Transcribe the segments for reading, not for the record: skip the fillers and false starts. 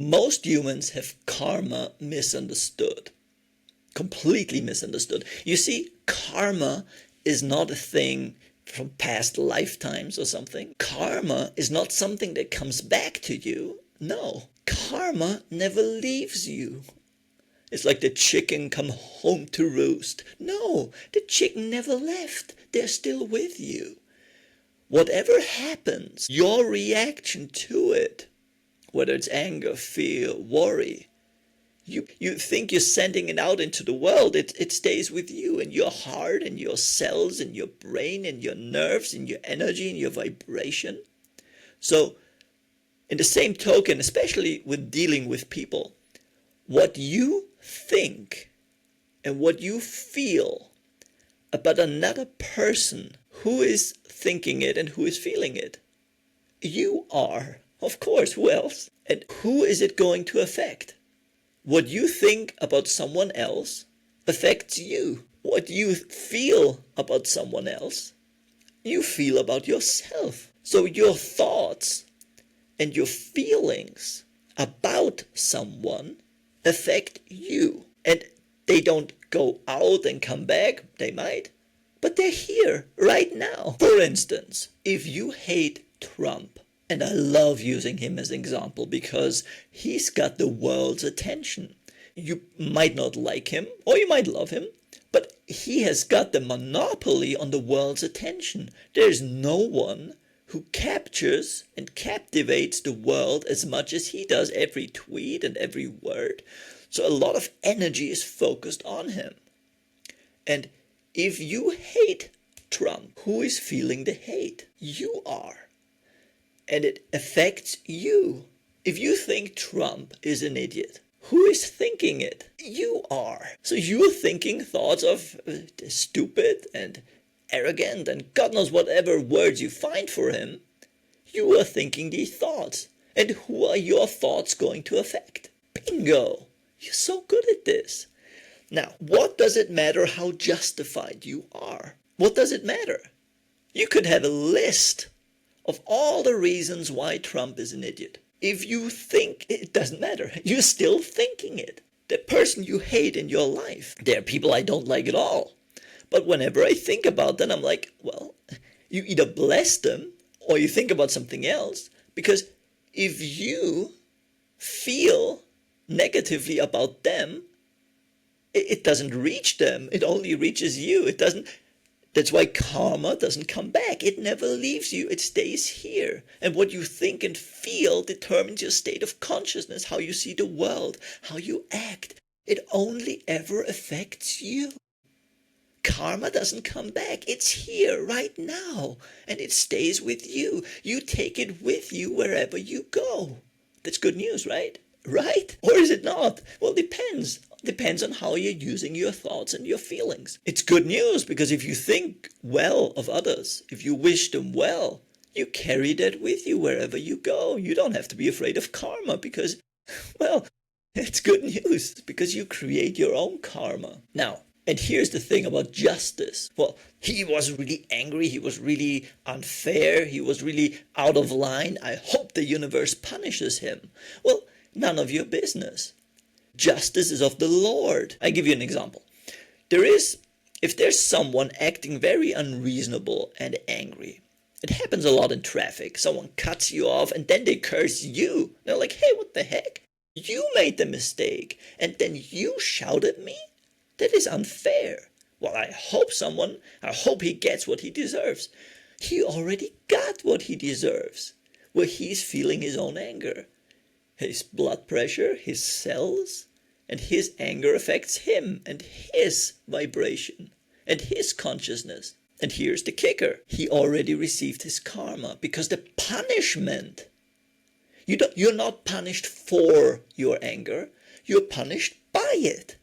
Most humans have karma misunderstood, completely misunderstood. You see, karma is not a thing from past lifetimes or something. Karma is not something that comes back to you. No, karma never leaves you. It's like the chicken come home to roost. No, the chicken never left. They're still with you. Whatever happens, your reaction to it, whether it's anger, fear, worry, you think you're sending it out into the world. It stays with you in your heart and your cells and your brain and your nerves and your energy and your vibration. So in the same token, especially with dealing with people, what you think and what you feel about another person who is thinking it and who is feeling it, you are. Of course, who else? And who is it going to affect? What you think about someone else affects you. What you feel about someone else, you feel about yourself. So your thoughts and your feelings about someone affect you. And they don't go out and come back. They might, but they're here right now. For instance, if you hate Trump, and I love using him as an example because he's got the world's attention. You might not like him, or you might love him, but he has got the monopoly on the world's attention. There's no one who captures and captivates the world as much as he does. Every tweet and every word. So a lot of energy is focused on him. And if you hate Trump, who is feeling the hate? You are. And it affects you. If you think Trump is an idiot, who is thinking it? You are. So you're thinking thoughts of stupid and arrogant and God knows whatever words you find for him. You are thinking these thoughts. And who are your thoughts going to affect? Bingo! You're so good at this. Now, what does it matter how justified you are? What does it matter? You could have a list of all the reasons why Trump is an idiot. If you think, it doesn't matter. You're still thinking it. The person you hate in your life, there are people I don't like at all. But whenever I think about them, I'm like, well, you either bless them or you think about something else. Because if you feel negatively about them, it doesn't reach them. It only reaches you. It doesn't. That's why karma doesn't come back. It never leaves you. It stays here. And what you think and feel determines your state of consciousness, how you see the world, how you act. It only ever affects you. Karma doesn't come back. It's here right now. And it stays with you. You take it with you wherever you go. That's good news, right? Right? Or is it not? Well, depends. Depends on how you're using your thoughts and your feelings. It's good news because if you think well of others, if you wish them well, you carry that with you wherever you go. You don't have to be afraid of karma because, well, it's good news because you create your own karma. Now, and here's the thing about justice. Well, he was really angry. He was really unfair. He was really out of line. I hope the universe punishes him. Well, none of your business. Justice is of the Lord. I give you an example. If there's someone acting very unreasonable and angry, it happens a lot in traffic. Someone cuts you off and then they curse you. They're like, hey, what the heck? You made the mistake and then you shout at me? That is unfair. Well, I hope he gets what he deserves. He already got what he deserves, where he's feeling his own anger. His blood pressure, his cells, and his anger affects him and his vibration and his consciousness. And here's the kicker. He already received his karma because the punishment, you're not punished for your anger, you're punished by it.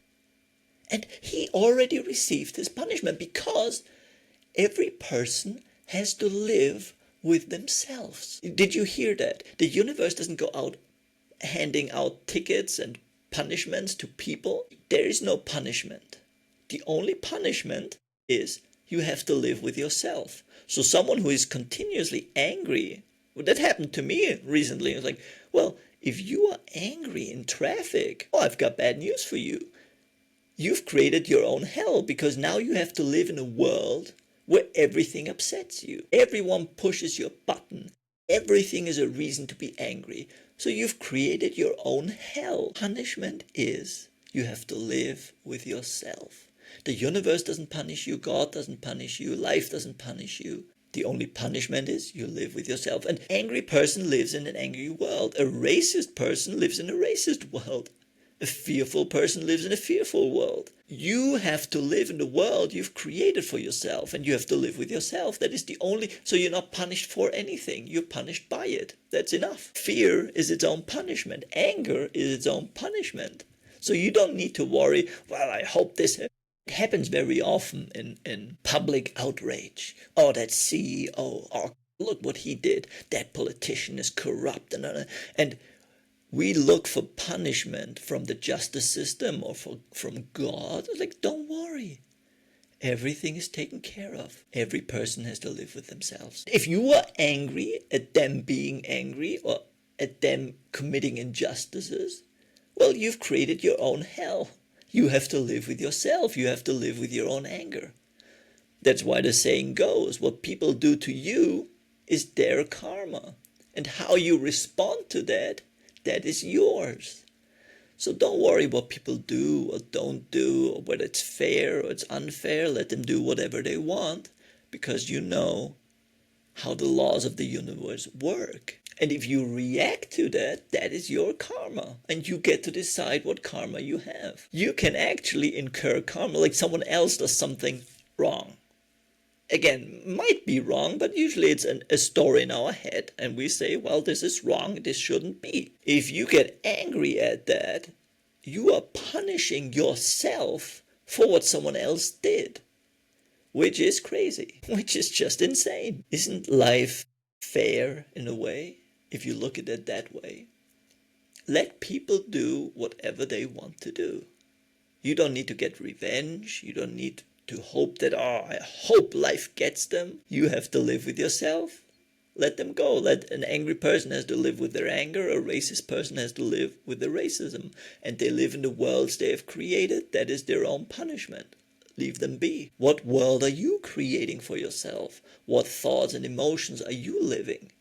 And he already received his punishment because every person has to live with themselves. Did you hear that? The universe doesn't go out handing out tickets and punishments to people. There is no punishment. The only punishment is you have to live with yourself. So someone who is continuously angry, well, that happened to me recently. It's like, well, if you are angry in traffic, oh, I've got bad news for you. You've created your own hell, because now you have to live in a world where everything upsets you. Everyone pushes your button. Everything is a reason to be angry. So you've created your own hell. Punishment is you have to live with yourself. The universe doesn't punish you. God doesn't punish you. Life doesn't punish you. The only punishment is you live with yourself. An angry person lives in an angry world. A racist person lives in a racist world. A fearful person lives in a fearful world. You have to live in the world you've created for yourself, and you have to live with yourself. That is the only, so you're not punished for anything. You're punished by it. That's enough. Fear is its own punishment. Anger is its own punishment. So you don't need to worry, well, I hope this happens very often in public outrage. Oh, that CEO, oh, look what he did. That politician is corrupt. And we look for punishment from the justice system or from God. Like, don't worry. Everything is taken care of. Every person has to live with themselves. If you are angry at them being angry or at them committing injustices, well, you've created your own hell. You have to live with yourself. You have to live with your own anger. That's why the saying goes, what people do to you is their karma. And how you respond to that, that is yours. So don't worry what people do or don't do, or whether it's fair or it's unfair. Let them do whatever they want, because you know how the laws of the universe work. And if you react to that, that is your karma. And you get to decide what karma you have. You can actually incur karma, like someone else does something wrong. Again, might be wrong, but usually it's a story in our head. And we say, well, this is wrong, this shouldn't be. If you get angry at that, you are punishing yourself for what someone else did. Which is crazy, which is just insane. Isn't life fair in a way, if you look at it that way? Let people do whatever they want to do. You don't need to get revenge. You don't need to hope that, oh, I hope life gets them. You have to live with yourself. Let them go. An angry person has to live with their anger. A racist person has to live with their racism. And they live in the worlds they have created. That is their own punishment. Leave them be. What world are you creating for yourself? What thoughts and emotions are you living?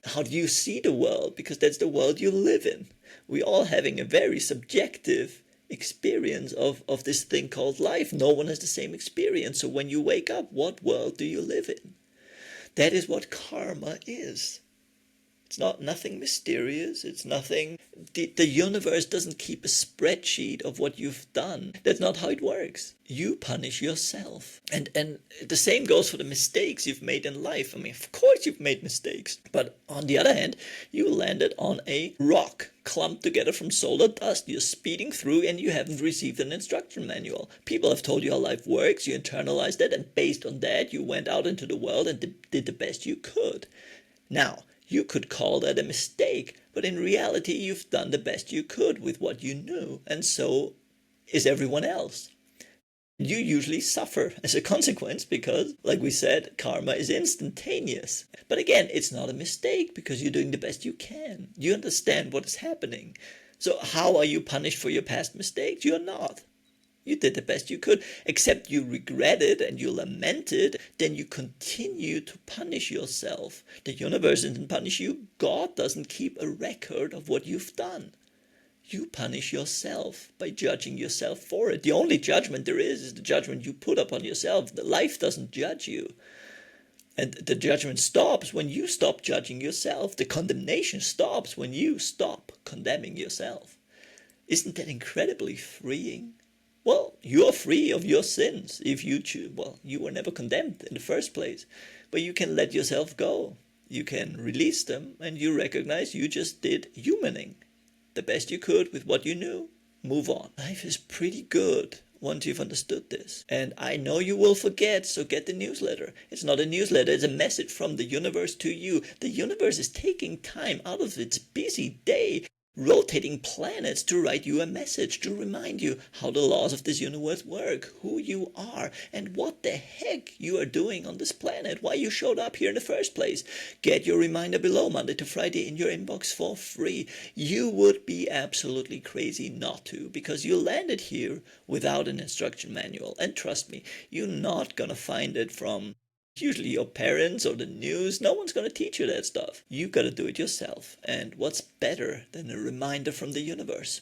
How do you see the world? Because that's the world you live in. We're all having a very subjective experience of this thing called life. No one has the same experience. So when you wake up, what world do you live in? That is what karma is. It's nothing mysterious. It's nothing. The universe doesn't keep a spreadsheet of what you've done. That's not how it works. You punish yourself. And the same goes for the mistakes you've made in life. I mean, of course you've made mistakes. But on the other hand, you landed on a rock clumped together from solar dust. You're speeding through and you haven't received an instruction manual. People have told you how life works. You internalized it, and based on that, you went out into the world and did the best you could. Now, you could call that a mistake, but in reality, you've done the best you could with what you knew, and so is everyone else. You usually suffer as a consequence because, like we said, karma is instantaneous. But again, it's not a mistake because you're doing the best you can. You understand what is happening. So how are you punished for your past mistakes? You're not. You did the best you could, except you regretted and you lamented, then you continue to punish yourself. The universe doesn't punish you. God doesn't keep a record of what you've done. You punish yourself by judging yourself for it. The only judgment there is the judgment you put upon yourself. The life doesn't judge you. And the judgment stops when you stop judging yourself. The condemnation stops when you stop condemning yourself. Isn't that incredibly freeing? Well, you are free of your sins if you choose. Well, you were never condemned in the first place, but you can let yourself go. You can release them, and you recognize you just did humaning the best you could with what you knew. Move on. Life is pretty good once you've understood this. And I know you will forget, so get the newsletter. It's not a newsletter, it's a message from the universe to you. The universe is taking time out of its busy day rotating planets to write you a message, to remind you how the laws of this universe work, who you are, and what the heck you are doing on this planet, why you showed up here in the first place. Get your reminder below, Monday to Friday, in your inbox for free. You would be absolutely crazy not to, because you landed here without an instruction manual. And trust me, you're not gonna find it from usually your parents or the news. No one's going to teach you that stuff. You got to do it yourself. And what's better than a reminder from the universe?